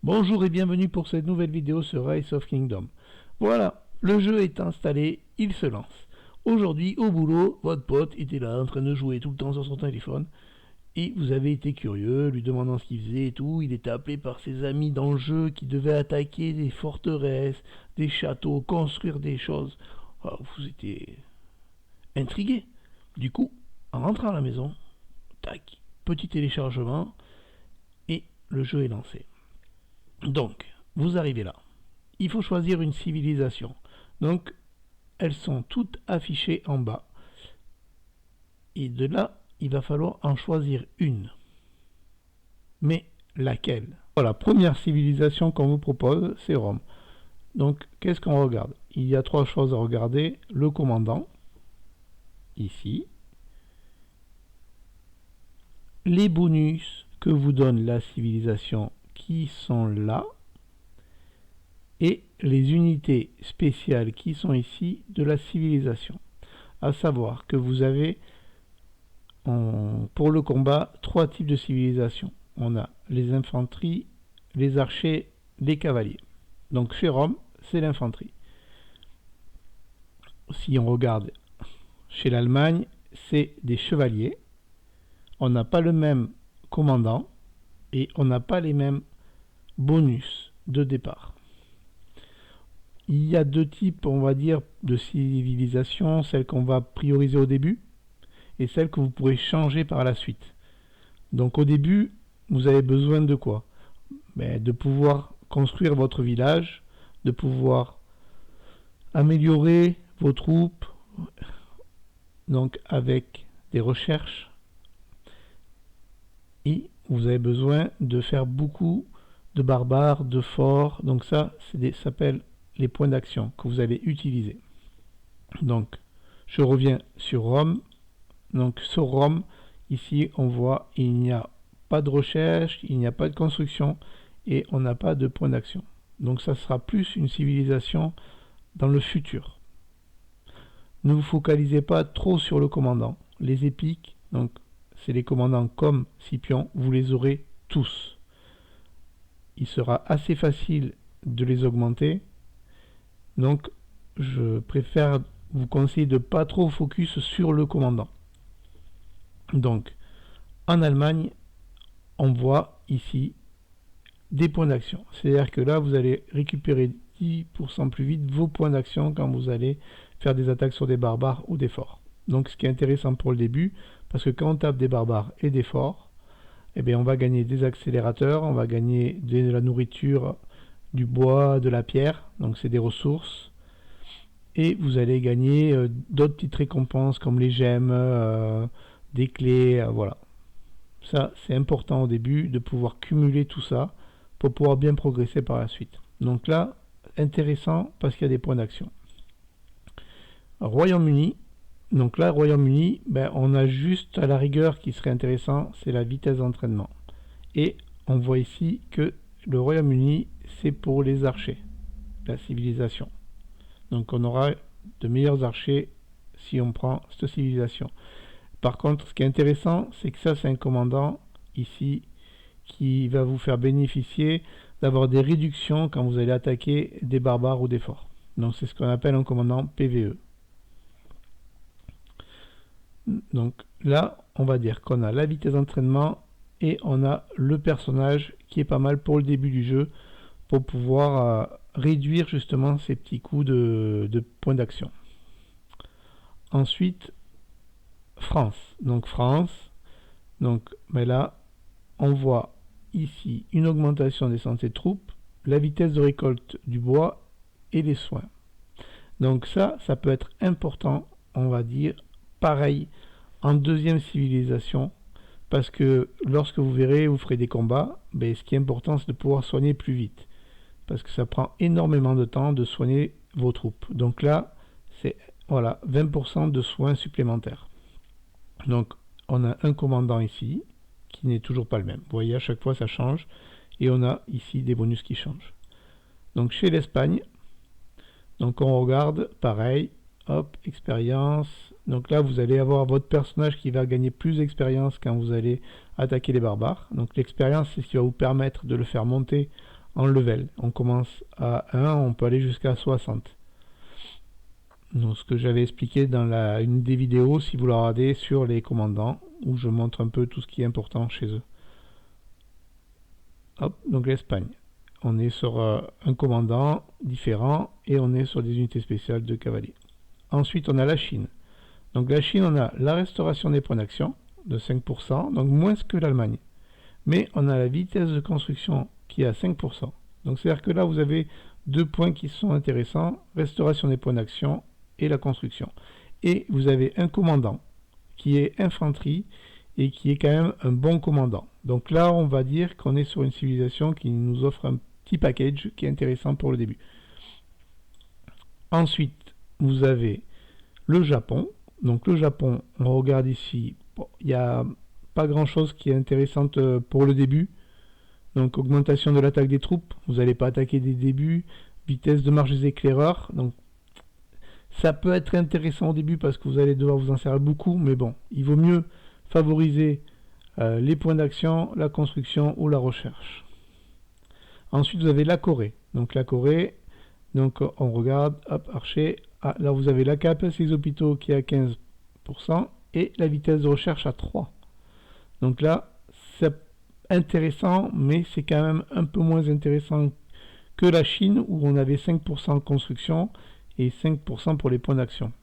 Bonjour et bienvenue pour cette nouvelle vidéo sur Rise of Kingdom. Voilà, le jeu est installé, il se lance. Aujourd'hui, au boulot, votre pote était là en train de jouer tout le temps sur son téléphone. Et vous avez été curieux, lui demandant ce qu'il faisait et tout. Il était appelé par ses amis dans le jeu qui devaient attaquer des forteresses, des châteaux, construire des choses. Alors, vous étiez intrigué. Du coup, en rentrant à la maison, tac, petit téléchargement et le jeu est lancé. Donc, vous arrivez là. Il faut choisir une civilisation. Donc, elles sont toutes affichées en bas. Et de là, il va falloir en choisir une. Mais laquelle? La première civilisation qu'on vous propose, c'est Rome. Donc, qu'est-ce qu'on regarde? Il y a trois choses à regarder. Le commandant, ici. Les bonus que vous donne la civilisation qui sont là. Et les unités spéciales qui sont ici de la civilisation. À savoir que vous avez pour le combat trois types de civilisation. On a les infanteries, les archers, les cavaliers. Donc chez Rome, c'est l'infanterie. Si on regarde chez l'Allemagne, c'est des chevaliers. On n'a pas le même commandant et on n'a pas les mêmes bonus de départ. Il y a deux types, on va dire, de civilisation, celle qu'on va prioriser au début et celle que vous pourrez changer par la suite. Donc au début, vous avez besoin de quoi? De pouvoir construire votre village, de pouvoir améliorer vos troupes, donc avec des recherches, et vous avez besoin de faire beaucoup de barbares, de forts, donc ça s'appelle les points d'action que vous allez utiliser. Donc, je reviens sur Rome. Donc, sur Rome, ici, on voit il n'y a pas de recherche, il n'y a pas de construction et on n'a pas de points d'action. Donc, ça sera plus une civilisation dans le futur. Ne vous focalisez pas trop sur le commandant. Les épiques, donc, c'est les commandants comme Scipion, vous les aurez tous. Il sera assez facile de les augmenter. Donc, je préfère vous conseiller de ne pas trop focus sur le commandant. Donc, en Allemagne, on voit ici des points d'action. C'est-à-dire que là, vous allez récupérer 10% plus vite vos points d'action quand vous allez faire des attaques sur des barbares ou des forts. Donc, ce qui est intéressant pour le début, parce que quand on tape des barbares et des forts, eh bien, on va gagner des accélérateurs, on va gagner de la nourriture, du bois, de la pierre, donc c'est des ressources. Et vous allez gagner d'autres petites récompenses comme les gemmes, des clés, voilà. Ça, c'est important au début de pouvoir cumuler tout ça pour pouvoir bien progresser par la suite. Donc là, intéressant parce qu'il y a des points d'action. Royaume-Uni. Donc là, Royaume-Uni, on a juste à la rigueur qui serait intéressant, c'est la vitesse d'entraînement. Et on voit ici que le Royaume-Uni, c'est pour les archers, la civilisation. Donc on aura de meilleurs archers si on prend cette civilisation. Par contre, ce qui est intéressant, c'est que ça, c'est un commandant ici qui va vous faire bénéficier d'avoir des réductions quand vous allez attaquer des barbares ou des forts. Donc c'est ce qu'on appelle un commandant PVE. Donc là, on va dire qu'on a la vitesse d'entraînement et on a le personnage qui est pas mal pour le début du jeu pour pouvoir réduire justement ces petits coups de points d'action. Ensuite, France. Donc France, là, on voit ici une augmentation des santé de troupes, la vitesse de récolte du bois et les soins. Donc ça peut être important, on va dire, pareil en deuxième civilisation, parce que lorsque vous verrez, vous ferez des combats, ce qui est important, c'est de pouvoir soigner plus vite, parce que ça prend énormément de temps de soigner vos troupes. Donc là, c'est 20% de soins supplémentaires. Donc on a un commandant ici qui n'est toujours pas le même. Vous voyez, à chaque fois ça change et on a ici des bonus qui changent. Donc chez l'Espagne, donc on regarde pareil, hop, expérience. Donc là vous allez avoir votre personnage qui va gagner plus d'expérience quand vous allez attaquer les barbares. Donc l'expérience, c'est ce qui va vous permettre de le faire monter en level. On commence à 1, on peut aller jusqu'à 60. Donc, ce que j'avais expliqué dans une des vidéos, si vous la regardez, sur les commandants, où je montre un peu tout ce qui est important chez eux. Hop, donc l'Espagne. On est sur un commandant différent et on est sur des unités spéciales de cavaliers. Ensuite, on a la Chine. Donc la Chine, on a la restauration des points d'action de 5%, donc moins que l'Allemagne. Mais on a la vitesse de construction qui est à 5%. Donc c'est-à-dire que là, vous avez deux points qui sont intéressants, restauration des points d'action et la construction. Et vous avez un commandant qui est infanterie et qui est quand même un bon commandant. Donc là, on va dire qu'on est sur une civilisation qui nous offre un petit package qui est intéressant pour le début. Ensuite, vous avez le Japon. Donc le Japon, on regarde ici, il n'y a pas grand chose qui est intéressante pour le début. Donc augmentation de l'attaque des troupes, vous n'allez pas attaquer dès le début. Vitesse de marche des éclaireurs, donc ça peut être intéressant au début parce que vous allez devoir vous en servir beaucoup, mais bon, il vaut mieux favoriser les points d'action, la construction ou la recherche. Ensuite, vous avez la Corée. Donc la Corée, donc on regarde, hop, archer. Ah, là, vous avez la capacité des hôpitaux qui est à 15% et la vitesse de recherche à 3. Donc là, c'est intéressant, mais c'est quand même un peu moins intéressant que la Chine où on avait 5% de construction et 5% pour les points d'action.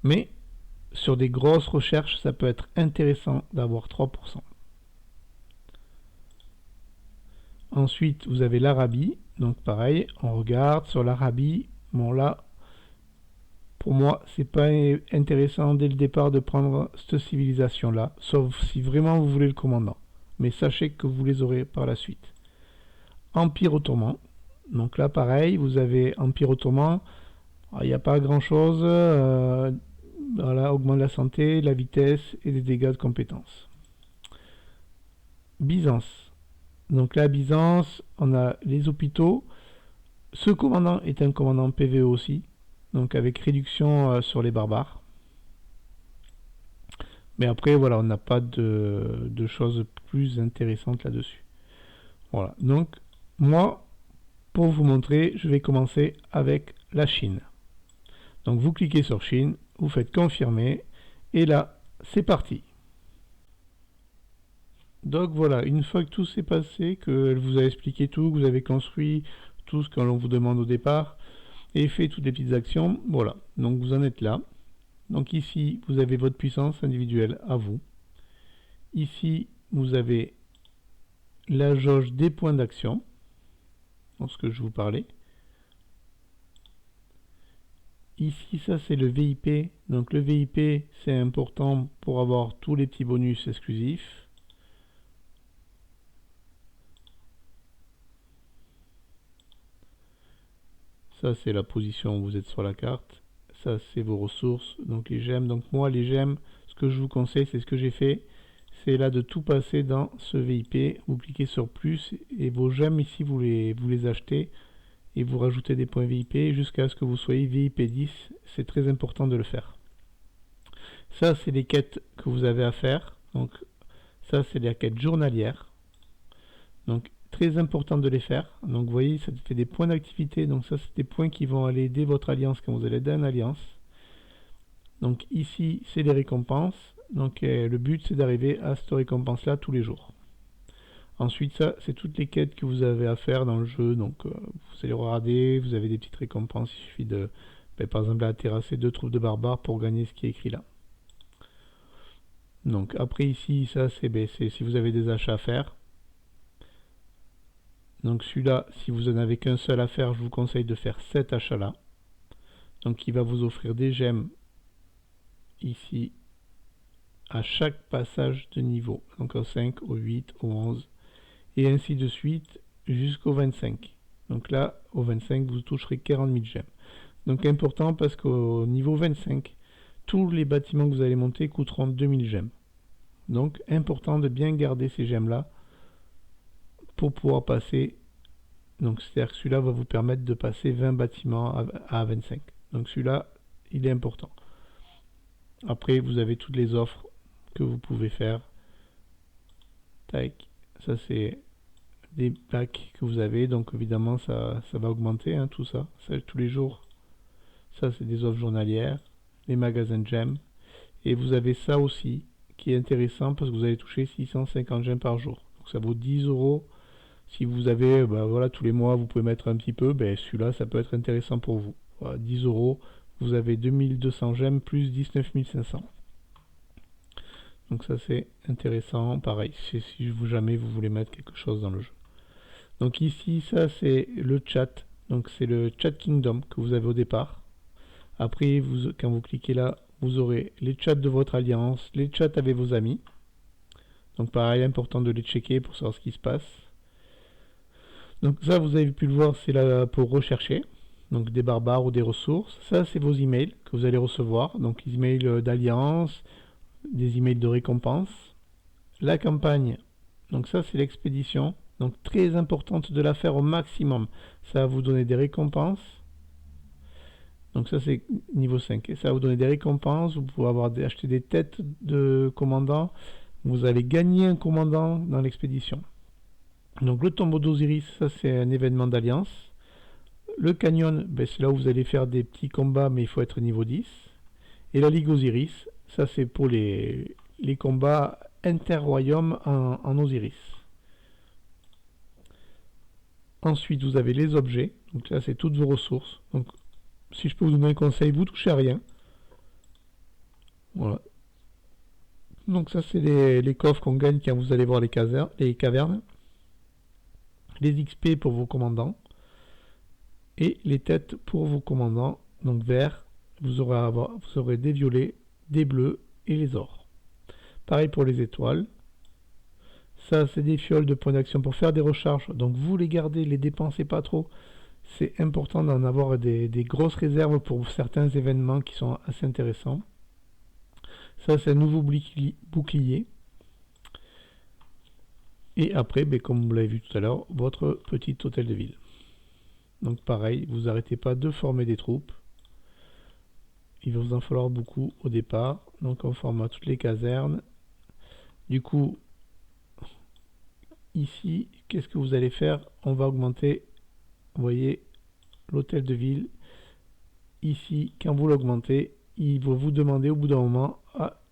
Mais sur des grosses recherches, ça peut être intéressant d'avoir 3%. Ensuite, vous avez l'Arabie. Donc pareil, on regarde sur l'Arabie. Bon là, pour moi, c'est pas intéressant dès le départ de prendre cette civilisation-là, sauf si vraiment vous voulez le commandant. Mais sachez que vous les aurez par la suite. Empire ottoman. Donc là, pareil, vous avez Empire ottoman. Il n'y a pas grand-chose. Voilà, augmente la santé, la vitesse et les dégâts de compétences. Byzance. Donc là, Byzance, on a les hôpitaux. Ce commandant est un commandant PVE aussi, donc avec réduction sur les barbares. Mais après, voilà, on n'a pas de choses plus intéressantes là-dessus. Voilà, donc moi, pour vous montrer, je vais commencer avec la Chine. Donc vous cliquez sur Chine, vous faites confirmer, et là, c'est parti. Donc voilà, une fois que tout s'est passé, qu'elle vous a expliqué tout, que vous avez construit tout ce que l'on vous demande au départ, et fait toutes les petites actions, voilà, donc vous en êtes là. Donc ici, vous avez votre puissance individuelle à vous. Ici, vous avez la jauge des points d'action, dans ce que je vous parlais. Ici, ça c'est le VIP. Donc le VIP, c'est important pour avoir tous les petits bonus exclusifs. Ça, c'est la position où vous êtes sur la carte. Ça, c'est vos ressources, donc les gemmes. Donc moi, les gemmes, ce que je vous conseille, c'est ce que j'ai fait. C'est là de tout passer dans ce VIP. Vous cliquez sur plus et vos gemmes ici, vous les achetez et vous rajoutez des points VIP jusqu'à ce que vous soyez VIP 10. C'est très important de le faire. Ça, c'est les quêtes que vous avez à faire. Donc ça, c'est les quêtes journalières. Donc très important de les faire. Donc vous voyez, ça fait des points d'activité. Donc ça, c'est des points qui vont aller aider votre alliance quand vous allez aider une alliance. Donc ici, c'est les récompenses. Donc le but, c'est d'arriver à cette récompense-là tous les jours. Ensuite, ça, c'est toutes les quêtes que vous avez à faire dans le jeu. Donc vous allez regarder, vous avez des petites récompenses. Il suffit de, par exemple, à terrasser 2 troupes de barbares pour gagner ce qui est écrit là. Donc après ici, ça, c'est si vous avez des achats à faire. Donc celui-là, si vous n'en avez qu'un seul à faire, je vous conseille de faire cet achat-là. Donc il va vous offrir des gemmes ici à chaque passage de niveau. Donc au 5, au 8, au 11 et ainsi de suite jusqu'au 25. Donc là, au 25, vous toucherez 40 000 gemmes. Donc important parce qu'au niveau 25, tous les bâtiments que vous allez monter coûteront 2000 gemmes. Donc important de bien garder ces gemmes-là pour pouvoir passer. Donc c'est-à-dire que celui-là va vous permettre de passer 20 bâtiments à 25. Donc celui-là, il est important. Après, vous avez toutes les offres que vous pouvez faire. Tac, ça c'est des packs que vous avez. Donc évidemment, ça va augmenter, hein, tout ça. Tous les jours. Ça, c'est des offres journalières. Les magasins gemmes. Et vous avez ça aussi, qui est intéressant parce que vous allez toucher 650 gemmes par jour. Donc ça vaut 10 euros. Si vous avez, voilà, tous les mois, vous pouvez mettre un petit peu, celui-là, ça peut être intéressant pour vous. Voilà, 10 euros, vous avez 2200 gemmes plus 19 500. Donc ça, c'est intéressant. Pareil, si jamais vous voulez mettre quelque chose dans le jeu. Donc ici, ça, c'est le chat. Donc c'est le chat Kingdom que vous avez au départ. Après, quand vous cliquez là, vous aurez les chats de votre alliance, les chats avec vos amis. Donc pareil, important de les checker pour savoir ce qui se passe. Donc ça, vous avez pu le voir, c'est là pour rechercher. Donc des barbares ou des ressources. Ça, c'est vos emails que vous allez recevoir. Donc les emails d'alliance, des emails de récompense. La campagne, donc ça, c'est l'expédition. Donc très importante de la faire au maximum. Ça va vous donner des récompenses. Donc ça, c'est niveau 5. Et ça va vous donner des récompenses. Vous pouvez acheter des têtes de commandants. Vous allez gagner un commandant dans l'expédition. Donc le tombeau d'Osiris, ça c'est un événement d'alliance. Le canyon, c'est là où vous allez faire des petits combats, mais il faut être niveau 10. Et la Ligue Osiris, ça c'est pour les combats inter-royaumes en Osiris. Ensuite, vous avez les objets. Donc là, c'est toutes vos ressources. Donc, si je peux vous donner un conseil, vous touchez à rien. Voilà. Donc ça, c'est les coffres qu'on gagne quand vous allez voir les cavernes. Les XP pour vos commandants. Et les têtes pour vos commandants. Donc vert, vous aurez des violets, des bleus et les ors. Pareil pour les étoiles. Ça, c'est des fioles de points d'action pour faire des recharges. Donc vous les gardez, les dépensez pas trop. C'est important d'en avoir des grosses réserves pour certains événements qui sont assez intéressants. Ça, c'est un nouveau bouclier. Et après, comme vous l'avez vu tout à l'heure, votre petit hôtel de ville. Donc pareil, vous n'arrêtez pas de former des troupes. Il va vous en falloir beaucoup au départ. Donc on forme toutes les casernes. Du coup, ici, qu'est-ce que vous allez faire? On va augmenter, vous voyez, l'hôtel de ville. Ici, quand vous l'augmentez, il va vous demander au bout d'un moment,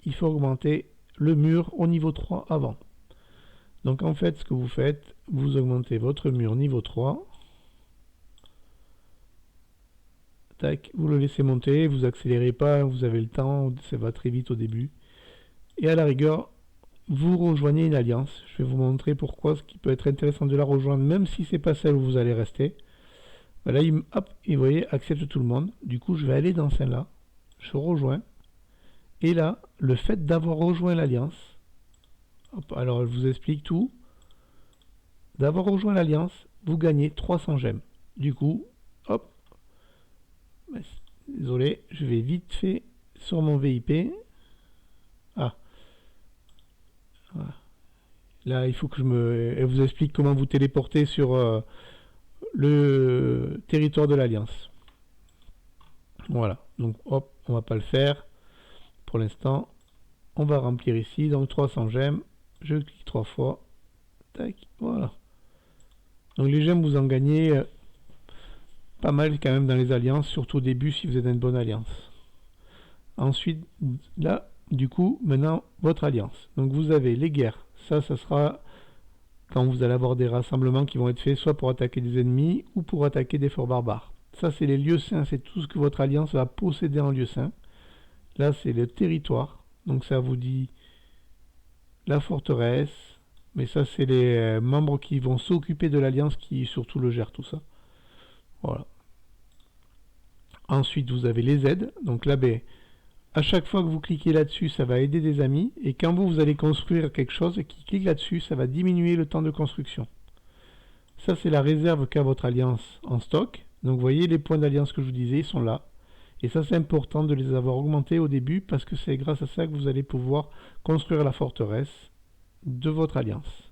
il faut augmenter le mur au niveau 3 avant. Donc en fait, ce que vous faites, vous augmentez votre mur niveau 3. Tac, vous le laissez monter, vous accélérez pas, vous avez le temps, ça va très vite au début. Et à la rigueur, vous rejoignez une alliance. Je vais vous montrer pourquoi, ce qui peut être intéressant de la rejoindre, même si c'est pas celle où vous allez rester. Voilà, hop, et vous voyez, accepte tout le monde. Du coup, je vais aller dans celle-là. Je rejoins. Et là, le fait d'avoir rejoint l'alliance, alors je vous explique tout. D'avoir rejoint l'alliance, vous gagnez 300 gemmes. Du coup, hop, désolé, je vais vite fait sur mon VIP. Ah, voilà. Là, il faut que je vous explique comment vous téléporter sur le territoire de l'alliance. Voilà, donc hop, on va pas le faire pour l'instant. On va remplir ici, donc 300 gemmes. Je clique 3 fois. Tac, voilà. Donc les gemmes, vous en gagnez pas mal quand même dans les alliances, surtout au début si vous êtes dans une bonne alliance. Ensuite, là, du coup, maintenant, votre alliance. Donc vous avez les guerres. Ça sera quand vous allez avoir des rassemblements qui vont être faits soit pour attaquer des ennemis ou pour attaquer des forts barbares. Ça, c'est les lieux saints, c'est tout ce que votre alliance va posséder en lieu saint. Là, c'est le territoire. Donc ça vous dit la forteresse. Mais ça, c'est les membres qui vont s'occuper de l'alliance qui surtout le gèrent tout ça. Voilà. Ensuite, vous avez les aides. Donc là, à chaque fois que vous cliquez là-dessus, ça va aider des amis. Et quand vous allez construire quelque chose et qui clique là-dessus, ça va diminuer le temps de construction. Ça, c'est la réserve qu'a votre alliance en stock. Donc vous voyez, les points d'alliance que je vous disais, ils sont là. Et ça, c'est important de les avoir augmentés au début parce que c'est grâce à ça que vous allez pouvoir construire la forteresse de votre alliance.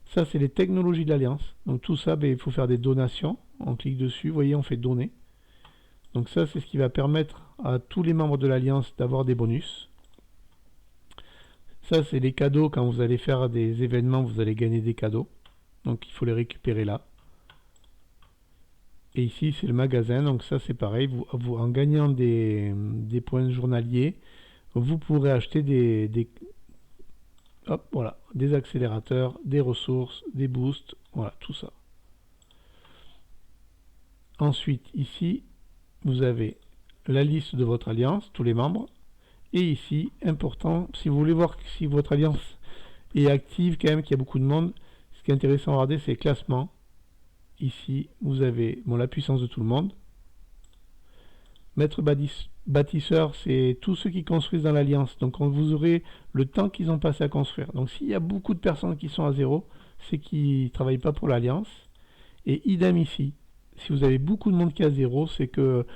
Ça, c'est les technologies de l'alliance. Donc tout ça, il faut faire des donations. On clique dessus, vous voyez, on fait donner. Donc ça, c'est ce qui va permettre à tous les membres de l'alliance d'avoir des bonus. Ça, c'est les cadeaux. Quand vous allez faire des événements, vous allez gagner des cadeaux. Donc il faut les récupérer là. Et ici c'est le magasin, donc ça c'est pareil, en gagnant des points journaliers, vous pourrez acheter hop, voilà, des accélérateurs, des ressources, des boosts, voilà, tout ça. Ensuite, ici, vous avez la liste de votre alliance, tous les membres. Et ici, important, si vous voulez voir si votre alliance est active, quand même, qu'il y a beaucoup de monde, ce qui est intéressant à regarder, c'est classement. Ici, vous avez la puissance de tout le monde. Maître bâtisseur, c'est tous ceux qui construisent dans l'alliance. Donc, vous aurez le temps qu'ils ont passé à construire. Donc, s'il y a beaucoup de personnes qui sont à zéro, c'est qu'ils ne travaillent pas pour l'alliance. Et idem ici. Si vous avez beaucoup de monde qui est à zéro, c'est que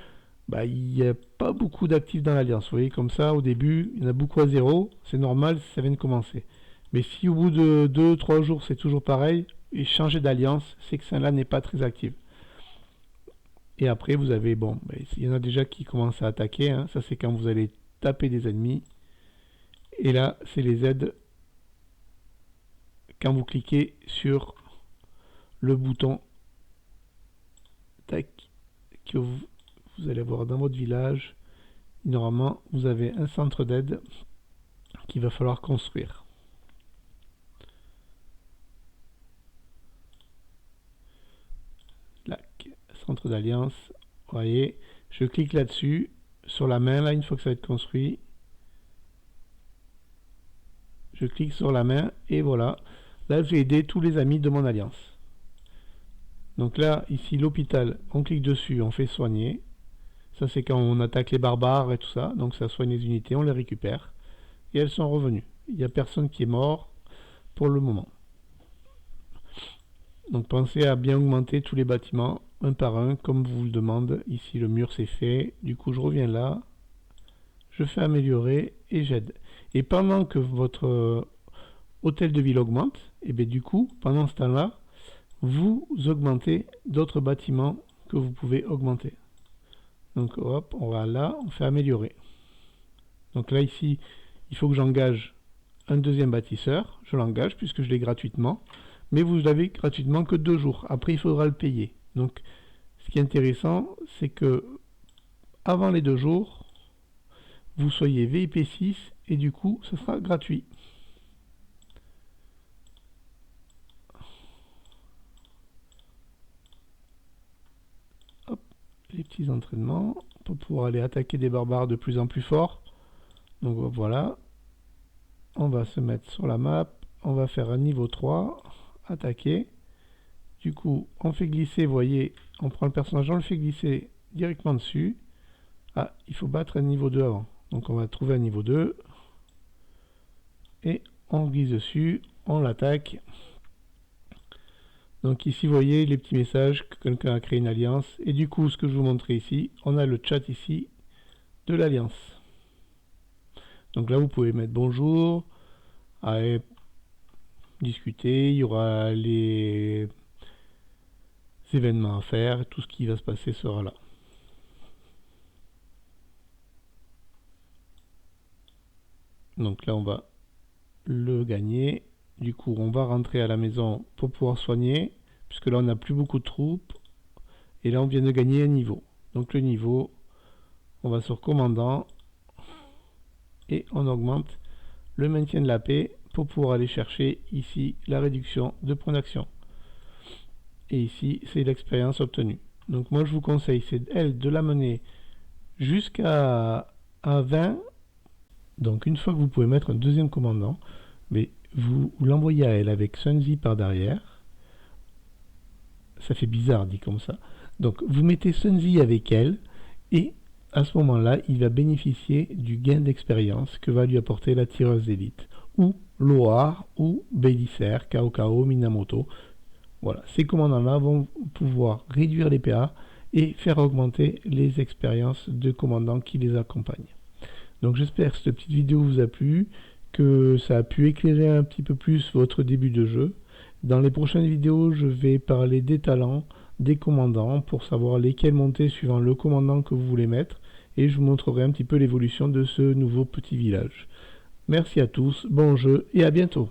il n'y a pas beaucoup d'actifs dans l'alliance. Vous voyez, comme ça, au début, il y en a beaucoup à zéro. C'est normal, ça vient de commencer. Mais si au bout de 2-3 jours, c'est toujours pareil, et changer d'alliance, c'est que celle-là n'est pas très active. Et après, vous avez, il y en a déjà qui commencent à attaquer. Hein. Ça, c'est quand vous allez taper des ennemis. Et là, c'est les aides quand vous cliquez sur le bouton tac, que vous allez voir dans votre village. Normalement, vous avez un centre d'aide qu'il va falloir construire. Là, centre d'alliance. Vous voyez, je clique là-dessus, sur la main, là, une fois que ça va être construit. Je clique sur la main et voilà. Là, je vais aider tous les amis de mon alliance. Donc là, ici, l'hôpital, on clique dessus, on fait soigner. Ça, c'est quand on attaque les barbares et tout ça. Donc ça soigne les unités, on les récupère. Et elles sont revenues. Il n'y a personne qui est mort pour le moment. Donc pensez à bien augmenter tous les bâtiments, un par un, comme vous le demande. Ici, le mur, c'est fait. Du coup, je reviens là. Je fais améliorer et j'aide. Et pendant que votre hôtel de ville augmente, et bien du coup, pendant ce temps-là, vous augmentez d'autres bâtiments que vous pouvez augmenter. Donc hop, on va là, on fait améliorer. Donc là ici, il faut que j'engage un deuxième bâtisseur. Je l'engage puisque je l'ai gratuitement. Mais vous l'avez gratuitement que 2 jours. Après, il faudra le payer. Donc ce qui est intéressant, c'est que avant les 2 jours, vous soyez VIP 6 et du coup, ce sera gratuit. Les petits entraînements pour pouvoir aller attaquer des barbares de plus en plus forts. Donc voilà, on va se mettre sur la map, on va faire un niveau 3, attaquer. Du coup, on fait glisser, vous voyez, on prend le personnage, on le fait glisser directement dessus. Ah, il faut battre un niveau 2 avant. Donc on va trouver un niveau 2. Et on glisse dessus, on l'attaque. Donc ici, vous voyez les petits messages que quelqu'un a créé une alliance. Et du coup, ce que je vous montrais ici, on a le chat ici de l'alliance. Donc là, vous pouvez mettre bonjour, allez, discuter, il y aura les événements à faire, tout ce qui va se passer sera là. Donc là, on va le gagner. Du coup, on va rentrer à la maison pour pouvoir soigner, puisque là, on n'a plus beaucoup de troupes. Et là, on vient de gagner un niveau. Donc le niveau, on va sur commandant, et on augmente le maintien de la paix pour pouvoir aller chercher ici la réduction de points d'action. Et ici, c'est l'expérience obtenue. Donc moi, je vous conseille, c'est elle de la mener jusqu'à 20. Donc une fois que vous pouvez mettre un deuxième commandant, mais vous l'envoyez à elle avec Sunzi par derrière. Ça fait bizarre dit comme ça. Donc vous mettez Sunzi avec elle et à ce moment-là, il va bénéficier du gain d'expérience que va lui apporter la tireuse d'élite, ou Loar, ou Bélicer, Kao, Minamoto. Voilà, ces commandants-là vont pouvoir réduire les PA et faire augmenter les expériences de commandants qui les accompagnent. Donc j'espère que cette petite vidéo vous a plu, que ça a pu éclairer un petit peu plus votre début de jeu. Dans les prochaines vidéos, je vais parler des talents, des commandants, pour savoir lesquels monter suivant le commandant que vous voulez mettre, et je vous montrerai un petit peu l'évolution de ce nouveau petit village. Merci à tous, bon jeu et à bientôt.